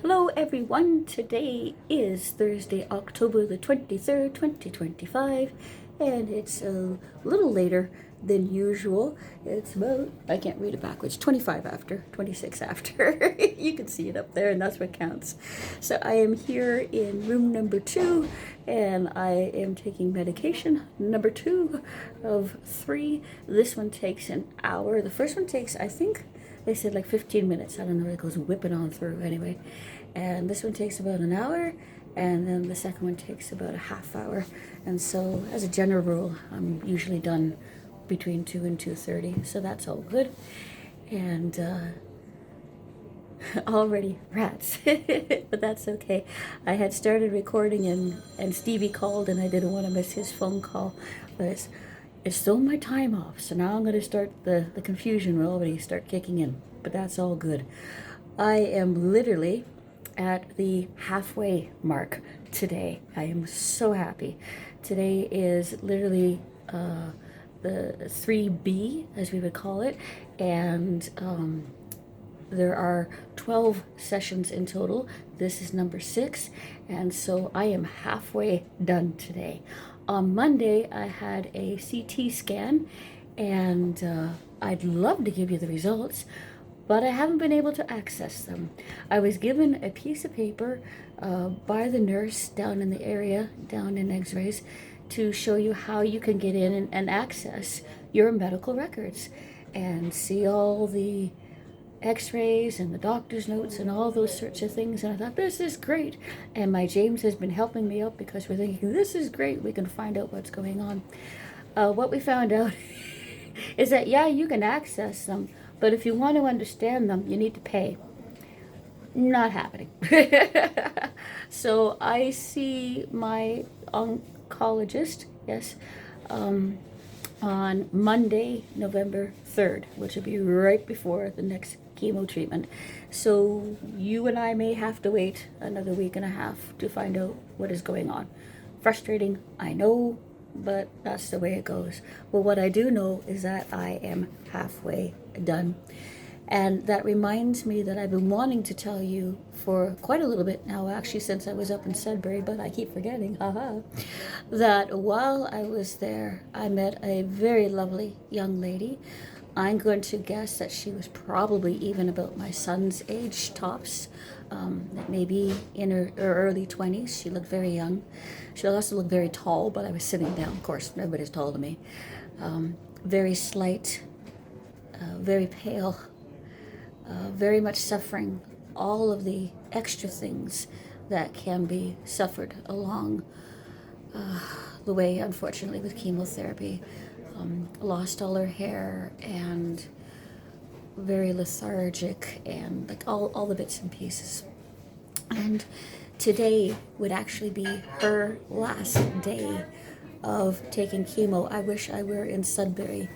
Hello everyone, today is Thursday, October the 23rd, 2025, and it's a little later than usual. It's about, I can't read it backwards, 25 after, 26 after. You can see it up there and that's what counts. So I am here in room number 2 and I am taking medication number 2 of 3. This one takes an hour. The first one takes, I think, they said like 15 minutes. I don't know, it goes whipping on through anyway. And this one takes about an hour, and then the second one takes about a half hour. And so, as a general rule, I'm usually done between 2 and 2:30, so that's all good. And already rats, but that's okay. I had started recording, and Stevie called, and I didn't want to miss his phone call, but it's thrown my time off. So now I'm going to start the confusion will already start kicking in, but that's all good. I am literally at the halfway mark today. I am so happy. Today is literally the 3B, as we would call it, and there are 12 sessions in total. This is number 6, and so I am halfway done today. On Monday, I had a CT scan, and I'd love to give you the results, but I haven't been able to access them. I was given a piece of paper by the nurse down in the area, down in X-rays, to show you how you can get in and access your medical records and see all the X-rays and the doctor's notes and all those sorts of things. And I thought, this is great. And my James has been helping me out because we're thinking, this is great. We can find out what's going on. What we found out is that, yeah, you can access them, but if you want to understand them, you need to pay. Not happening. So I see my oncologist, yes, on Monday, November 3rd, which will be right before the next chemo treatment. So you and I may have to wait another week and a half to find out what is going on. Frustrating, I know, but that's the way it goes. Well, what I do know is that I am halfway done. And that reminds me that I've been wanting to tell you for quite a little bit now, actually, since I was up in Sudbury, but I keep forgetting, haha, that while I was there, I met a very lovely young lady. I'm going to guess that she was probably even about my son's age, tops, maybe in her early 20s. She looked very young. She also looked very tall, but I was sitting down. Of course, everybody's tall to me. Very slight, very pale, very much suffering all of the extra things that can be suffered along the way, unfortunately, with chemotherapy. Lost all her hair and very lethargic and like all the bits and pieces. And today would actually be her last day of taking chemo. I wish I were in Sudbury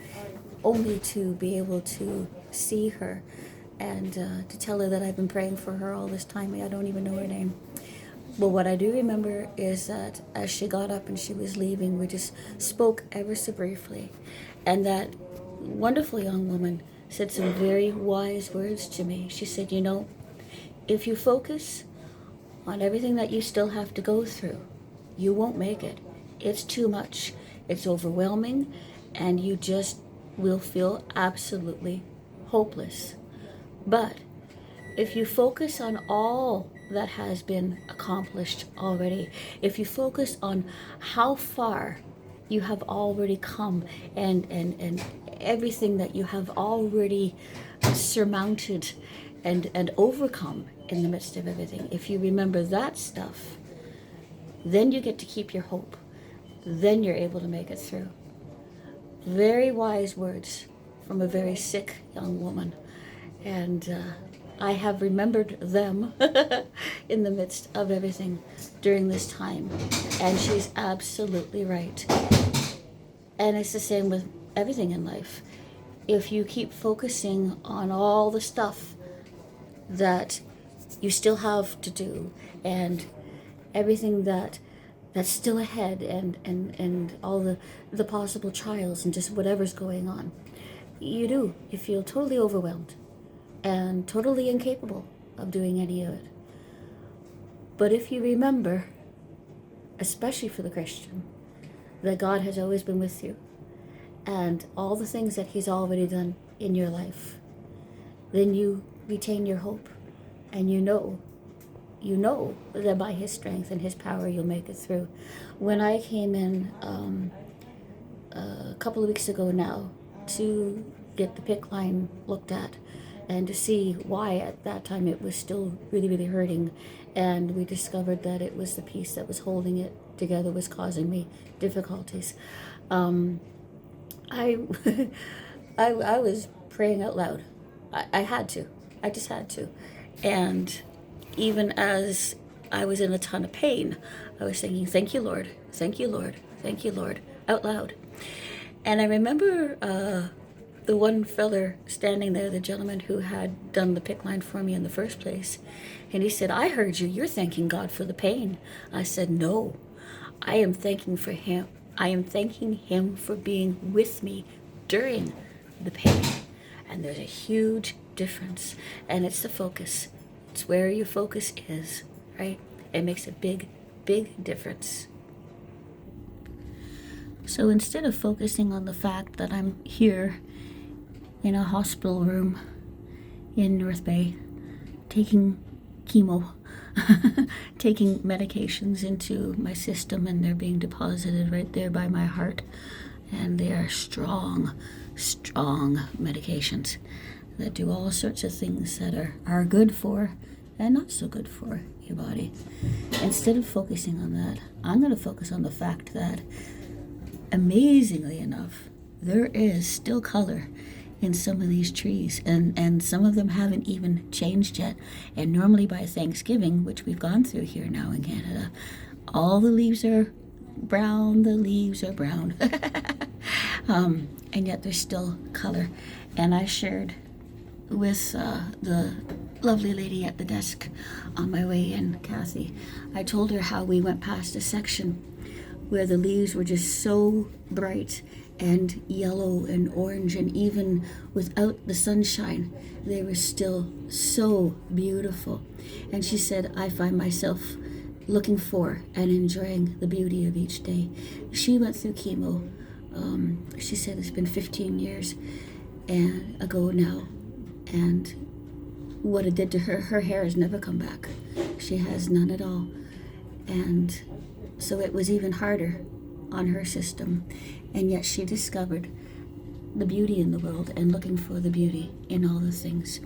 only to be able to see her and to tell her that I've been praying for her all this time. I don't even know her name. But what I do remember is that as she got up and she was leaving, we just spoke ever so briefly. And that wonderful young woman said some very wise words to me. She said, you know, if you focus on everything that you still have to go through, you won't make it. It's too much. It's overwhelming, and you just will feel absolutely hopeless. But if you focus on all that has been accomplished already, if you focus on how far you have already come and everything that you have already surmounted and overcome in the midst of everything, if you remember that stuff, then you get to keep your hope. Then you're able to make it through. Very wise words from a very sick young woman. And I have remembered them in the midst of everything during this time. And she's absolutely right. And it's the same with everything in life. If you keep focusing on all the stuff that you still have to do and everything that's still ahead and all the possible trials and just whatever's going on, you feel totally overwhelmed and totally incapable of doing any of it. But if you remember, especially for the Christian, that God has always been with you and all the things that he's already done in your life, then you retain your hope, and you know that by his strength and his power you'll make it through. When I came in a couple of weeks ago now to get the PICC line looked at and to see why at that time it was still really, really hurting, and we discovered that it was the piece that was holding it together was causing me difficulties. I I was praying out loud. I had to. I just had to. And even as I was in a ton of pain, I was thinking, thank you, Lord. Thank you, Lord. Thank you, Lord. Out loud. And I remember the one feller standing there, the gentleman who had done the PICC line for me in the first place. And he said, I heard you. You're thanking God for the pain. I said, no. I am thanking for him. I am thanking him for being with me during the pain. And there's a huge difference. And it's the focus. It's where your focus is, right? It makes a big, big difference. So instead of focusing on the fact that I'm here in a hospital room in North Bay, taking chemo, taking medications into my system, and they're being deposited right there by my heart. And they are strong, strong medications that do all sorts of things that are good for and not so good for your body. Instead of focusing on that, I'm going to focus on the fact that, amazingly enough, there is still color in some of these trees, and some of them haven't even changed yet. And normally by Thanksgiving, which we've gone through here now in Canada, all the leaves are brown, and yet there's still color. And I shared with the lovely lady at the desk on my way in, Kathy, I told her how we went past a section where the leaves were just so bright and yellow and orange, and even without the sunshine, they were still so beautiful. And she said, I find myself looking for and enjoying the beauty of each day. She went through chemo. She said it's been 15 years ago now, and what it did to her hair has never come back. She has none at all. And so it was even harder on her system, and yet she discovered the beauty in the world and looking for the beauty in all the things.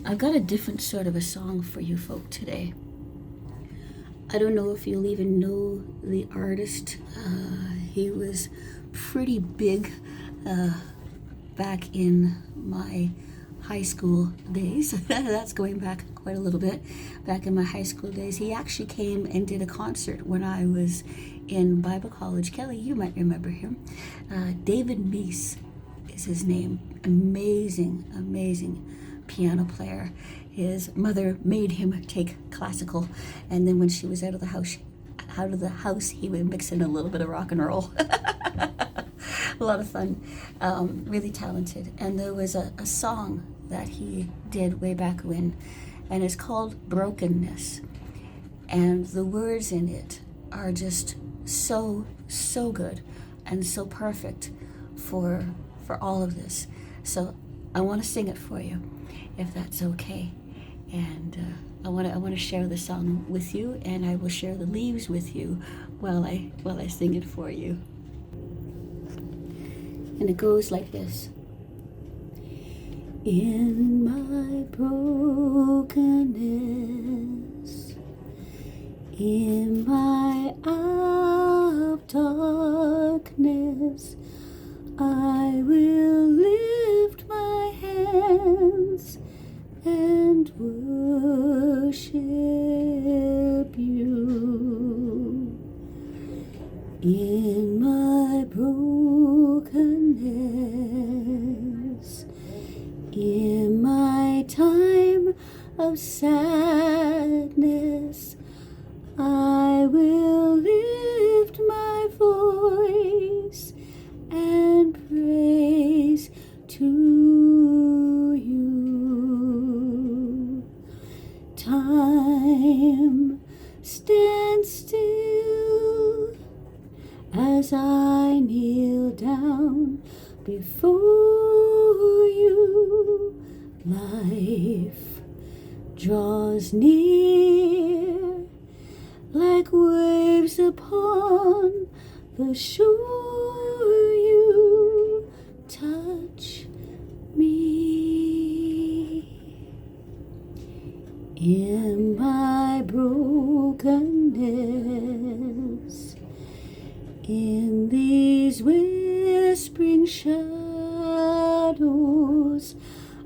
I've got a different sort of a song for you folk today. I don't know if you'll even know the artist. He was pretty big back in my high school days. That's going back quite a little bit. Back in my high school days, he actually came and did a concert when I was in Bible college. Kelly, you might remember him. David Meece is his name. Amazing, amazing piano player. His mother made him take classical, and then when she was out of the house, he would mix in a little bit of rock and roll. A lot of fun. Really talented. And there was a song that he did way back when, and it's called Brokenness. And the words in it are just so good and so perfect for all of this. So I want to sing it for you, if that's okay. And I want to share the song with you, and I will share the leaves with you while I sing it for you. And it goes like this. In my brokenness, in my hour of darkness, I will lift my hands and worship you. In my brokenness, in my time of sadness, I will lift my voice and praise to you. Time stand still as I kneel down before you. Life draws near like waves upon the shore. You touch me in my brokenness, in these whispering shadows.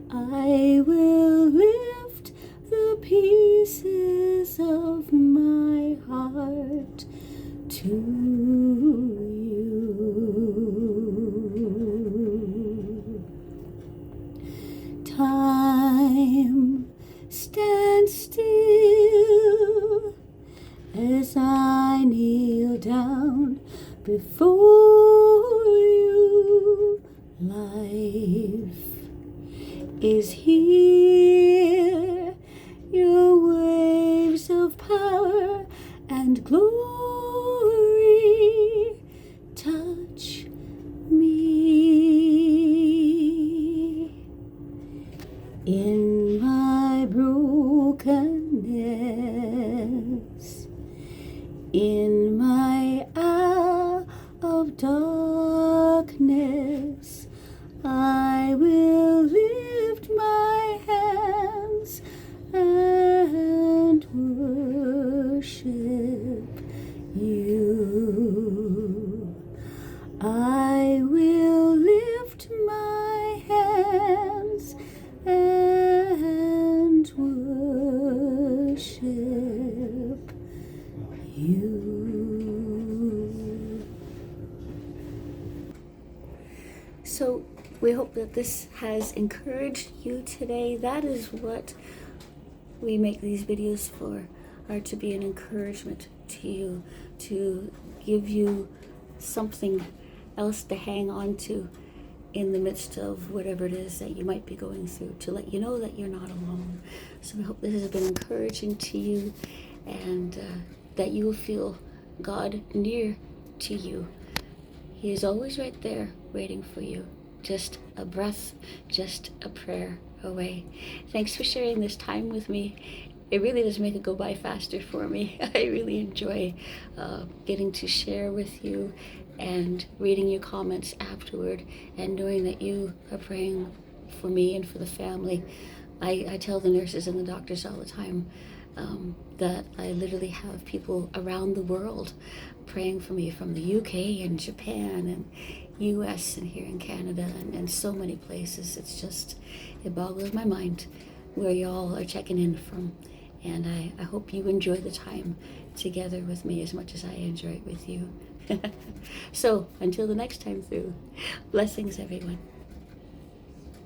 I will lift the pieces of my heart to you. Time stands still as I kneel down before you. Life is here, your waves of power and glory touch me in my brokenness, in my hour of darkness. I will lift my hands and worship you. I will lift my hands and worship you. So we hope that this has encouraged you today. That is what we make these videos for, are to be an encouragement to you, to give you something else to hang on to in the midst of whatever it is that you might be going through, to let you know that you're not alone. So we hope this has been encouraging to you, and that you will feel God near to you. He is always right there waiting for you. Just a breath, just a prayer away. Thanks for sharing this time with me. It really does make it go by faster for me. I really enjoy getting to share with you and reading your comments afterward, and knowing that you are praying for me and for the family. I tell the nurses and the doctors all the time that I literally have people around the world praying for me, from the UK and Japan and US and here in Canada and so many places. It's just, it boggles my mind where y'all are checking in from. And I hope you enjoy the time together with me as much as I enjoy it with you. So until the next time through, blessings everyone.